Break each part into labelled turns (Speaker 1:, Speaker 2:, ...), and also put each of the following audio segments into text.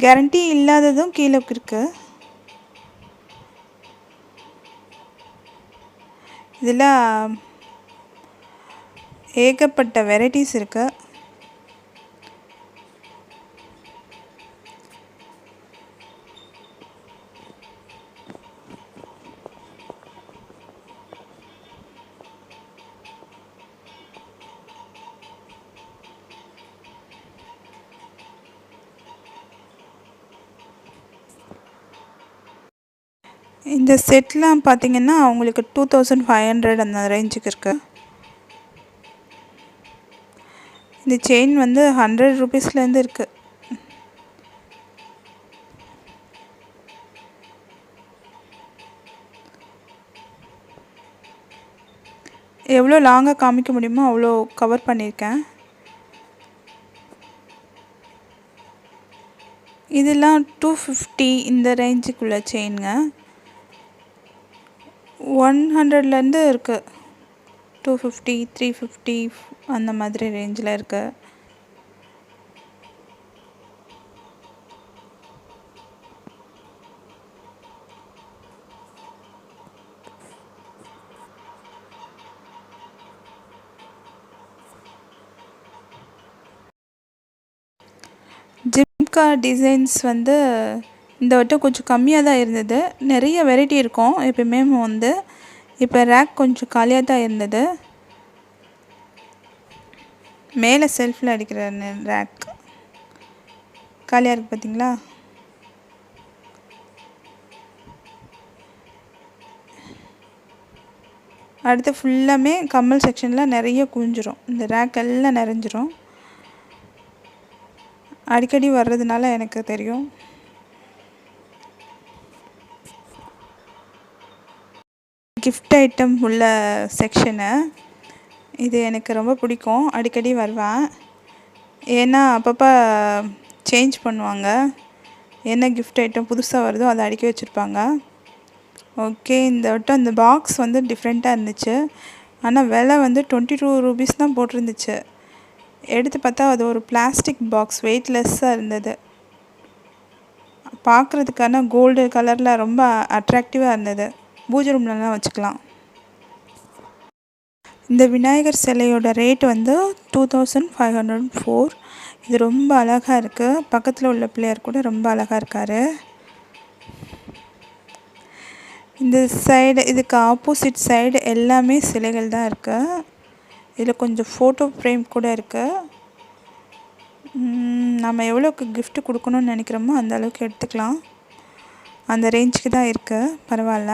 Speaker 1: Guarantee இல்லாததும் கீழே இருக்குது. இதில் ஏகப்பட்ட வெரைட்டிஸ் இருக்குது. இந்த செட்லாம் பார்த்திங்கன்னா உங்களுக்கு 2500 அந்த ரேஞ்சுக்கு இருக்குது. இந்த செயின் வந்து 100 ரூபீஸ்லேருந்து இருக்குது. எவ்வளோ லாங்காக காமிக்க முடியுமோ அவ்வளோ கவர் பண்ணியிருக்கேன். இதெல்லாம் 250 இந்த ரேஞ்சுக்குள்ள செயினுங்க. 100லேருந்து இருக்குது. 250, 350 அந்த மாதிரி ரேஞ்சில் இருக்குது. ஜிம்கா டிசைன்ஸ் வந்து இந்த வட்டம் கொஞ்சம் கம்மியாக தான் இருந்தது. நிறைய வெரைட்டி இருக்கும் எப்பயுமே வந்து. இப்போ ரேக் கொஞ்சம் காலியாக தான் இருந்தது. மேலே செல்ஃபில் அடிக்கிற ரேக் காலியாக இருக்குது பார்த்தீங்களா? அடுத்து ஃபுல்லாமே கம்மல் செக்ஷனில் நிறைய குவிஞ்சிரும். இந்த ரேக் எல்லாம் நிறைஞ்சிரும். அடிக்கடி வர்றதுனால எனக்கு தெரியும். கிஃப்ட் ஐட்டம் உள்ள செக்ஷனு இது எனக்கு ரொம்ப பிடிக்கும். அடிக்கடி வருவேன். ஏன்னா அப்பப்போ சேஞ்ச் பண்ணுவாங்க. என்ன கிஃப்ட் ஐட்டம் புதுசாக வருதோ அதை அடுக்கி வச்சுருப்பாங்க. ஓகே, இந்த வட்டம் இந்த பாக்ஸ் வந்து டிஃப்ரெண்ட்டாக இருந்துச்சு. ஆனால் விலை வந்து 22 ரூபீஸ் தான் போட்டிருந்துச்சு. எடுத்து பார்த்தா அது ஒரு பிளாஸ்டிக் பாக்ஸ், வெயிட்லெஸ்ஸாக இருந்தது. பார்க்குறதுக்கான கோல்டு கலரில் ரொம்ப அட்ராக்டிவாக இருந்தது. பூஜை ரூம்லலாம் வச்சுக்கலாம். இந்த விநாயகர் சிலையோட ரேட் வந்து 2504. இது ரொம்ப அழகாக இருக்குது. பக்கத்தில் உள்ள பிள்ளையார் கூட ரொம்ப அழகாக இருக்கார். இந்த சைடு, இதுக்கு ஆப்போசிட் சைடு எல்லாமே சிலைகள் தான் இருக்குது. இதில் கொஞ்சம் ஃபோட்டோ ஃப்ரேம் கூட இருக்குது. நம்ம எவ்வளோக்கு கிஃப்ட் கொடுக்கணும்னு நினைக்கிறோமோ அந்த அளவுக்கு எடுத்துக்கலாம். அந்த ரேஞ்சுக்கு தான் இருக்குது. பரவாயில்ல.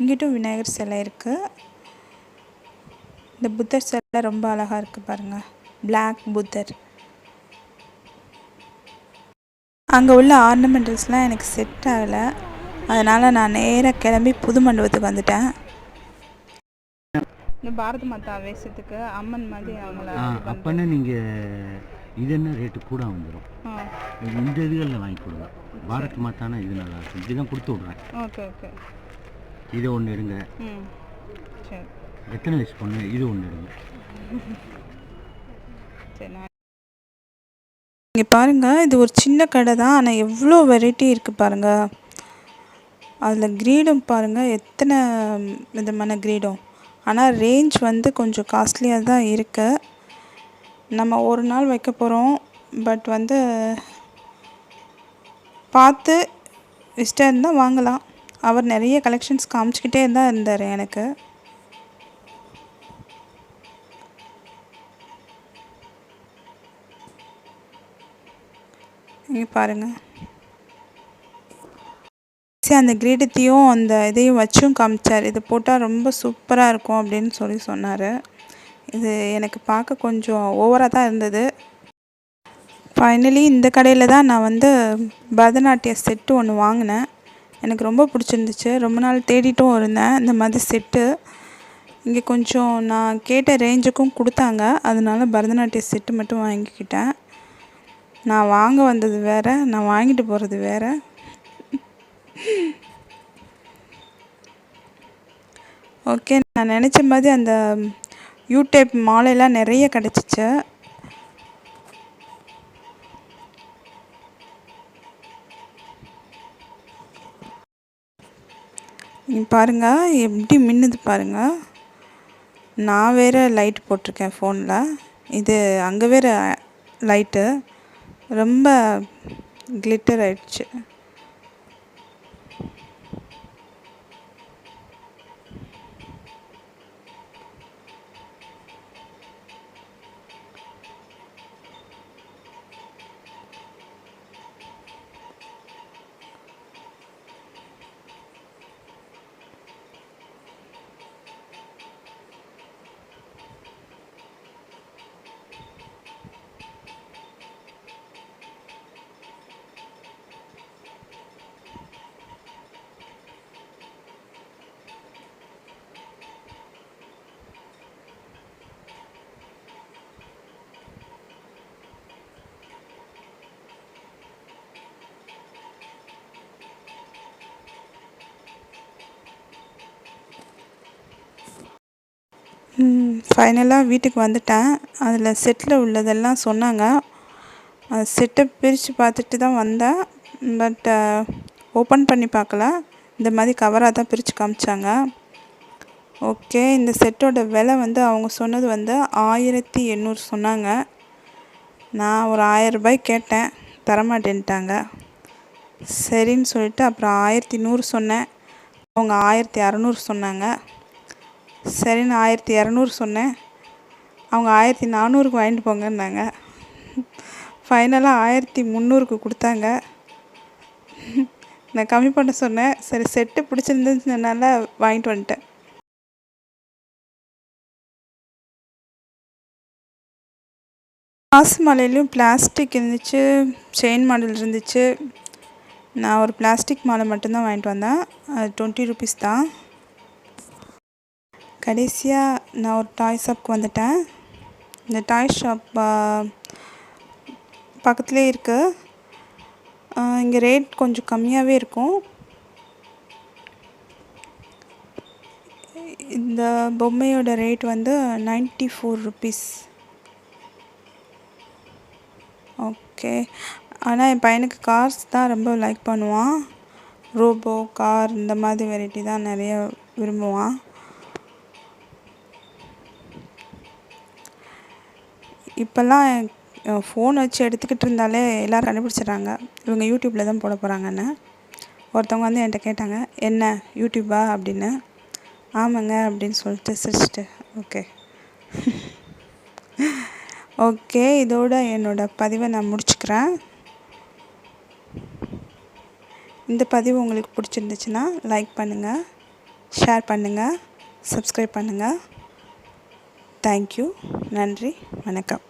Speaker 1: இங்கிட்டும் விநாயகர் சிலை இருக்குது. இந்த புத்தர் சிலை ரொம்ப அழகாக இருக்குது பாருங்கள். பிளாக் புத்தர். அங்கே உள்ள ஆர்னமெண்டல்ஸ்லாம் எனக்கு செட் ஆகலை. அதனால் நான் நேராக கிளம்பி புது மண்டபத்துக்கு வந்துட்டேன். இந்த பாரத மாதா வேஷத்துக்கு அம்மன் மாதிரி அவங்கள அப்போனா நீங்கள் இது என்ன ரேட்டு கூட வந்துடும். இந்த இதுகளில் வாங்கி கொடுங்க. பாரத் மாதானா இது நல்லா இருக்கும். இதுதான் கொடுத்து விட்றேன். Okay okay. இதை ஒன்று எடுங்க. சரி. எத்தனை வயசு பொண்ணு? இது ஒன்று எடுங்க. சரி. இங்கே பாருங்கள், இது ஒரு சின்ன கடை தான். ஆனால் எவ்வளோ வெரைட்டி இருக்குது பாருங்கள். அதில் கிரீடம் பாருங்கள், எத்தனை விதமான கிரீடம். ஆனால் ரேஞ்ச் வந்து கொஞ்சம் காஸ்ட்லியாக தான் இருக்குது. நம்ம ஒரு நாள் வைக்க போகிறோம். பட் வந்து பார்த்து இஷ்டம் இருந்தால் வாங்கலாம். அவர் நிறைய கலெக்ஷன்ஸ் காமிச்சிக்கிட்டே தான் இருந்தார் எனக்கு. இங்கே பாருங்கள். சரி, அந்த கிரீடத்தையும் அந்த இதையும் வச்சும் காமிச்சார். இது போட்டால் ரொம்ப சூப்பராக இருக்கும் அப்படின்னு சொன்னார். இது எனக்கு பார்க்க கொஞ்சம் ஓவராக தான் இருந்தது. ஃபைனலி இந்த கடையில் தான் நான் வந்து பரதநாட்டிய செட்டு ஒன்று வாங்கினேன். எனக்கு ரொம்ப பிடிச்சிருந்துச்சு. ரொம்ப நாள் தேடிட்டும் இருந்தேன் இந்த மாதிரி செட்டு. இங்கே கொஞ்சம் நான் கேட்ட ரேஞ்சுக்கும் கொடுத்தாங்க. அதனால பரதநாட்டிய செட்டு மட்டும் வாங்கிக்கிட்டேன். நான் வாங்க வந்தது வேறு, நான் வாங்கிட்டு போகிறது வேறு. ஓகே, நான் நினச்ச மாதிரி அந்த யூ டைப் மாலையெல்லாம் நிறைய கிடச்சிச்சு. பாருங்கள் எப்படி மின்னுது பாருங்கள். நான் வேறு லைட் போட்டிருக்கேன் ஃபோனில், இது அங்கே வேறு லைட்டு ரொம்ப கிளிட்டர் ஆயிடுச்சு. ஃபைனலாக வீட்டுக்கு வந்துட்டேன். அதில் செட்டில் உள்ளதெல்லாம் சொன்னாங்க. அது செட்டை பிரித்து பார்த்துட்டு தான் வந்தேன். பட் ஓப்பன் பண்ணி பார்க்கல. இந்த மாதிரி கவராக தான் பிரித்து காமிச்சாங்க. ஓகே, இந்த செட்டோட விலை வந்து அவங்க சொன்னது வந்து 1800 சொன்னாங்க. நான் ஒரு 1000 ரூபாய் கேட்டேன், தரமாட்டேன்ட்டாங்க. சரின்னு சொல்லிட்டு அப்புறம் 1100 சொன்னேன். அவங்க 1600 சொன்னாங்க. சரின்னு 1200 சொன்னேன். அவங்க 1400க்கு வாங்கிட்டு போங்கன்னாங்க. ஃபைனலாக 1300க்கு கொடுத்தாங்க. நான் கம்மி பண்ண சொன்னேன். சரி, செட்டு பிடிச்சிருந்துச்சுனால வாங்கிட்டு வந்துட்டேன். காசு மாலையிலையும் பிளாஸ்டிக் இருந்துச்சு, செயின் மாடல் இருந்துச்சு. நான் ஒரு பிளாஸ்டிக் மாலை மட்டும்தான் வாங்கிட்டு வந்தேன். அது 20 ருபீஸ் தான். கடைசியாக நான் ஒரு டாய் ஷாப்க்கு வந்துட்டேன். இந்த டாய் ஷாப் பக்கத்துலேயே இருக்குது. இங்கே ரேட் கொஞ்சம் கம்மியாகவே இருக்கும். இந்த பொம்மையோட ரேட் வந்து 94 ருபீஸ். ஓகே, ஆனால் என் பையனுக்கு கார்ஸ் தான் ரொம்ப லைக் பண்ணுவான். ரோபோ கார் இந்த மாதிரி வெரைட்டி தான் நிறைய விரும்புவான். இப்போல்லாம் ஃபோன் வச்சு எடுத்துக்கிட்டு இருந்தாலே எல்லோரும் கண்டுபிடிச்சிட்றாங்க, இவங்க யூடியூப்பில் தான் போட போகிறாங்கன்னு. ஒருத்தவங்க வந்து என்கிட்ட கேட்டாங்க, என்ன யூடியூப்பா அப்படின்னு. ஆமாங்க அப்படின்னு சொல்லிட்டு சிரிச்சிட்டு ஓகே. ஓகே, இதோட என்னோடய பதிவை நான் முடிச்சுக்கிறேன். இந்த பதிவு உங்களுக்கு பிடிச்சிருந்துச்சுன்னா லைக் பண்ணுங்கள், ஷேர் பண்ணுங்கள், சப்ஸ்கிரைப் பண்ணுங்கள். தேங்க்யூ. நன்றி, வணக்கம்.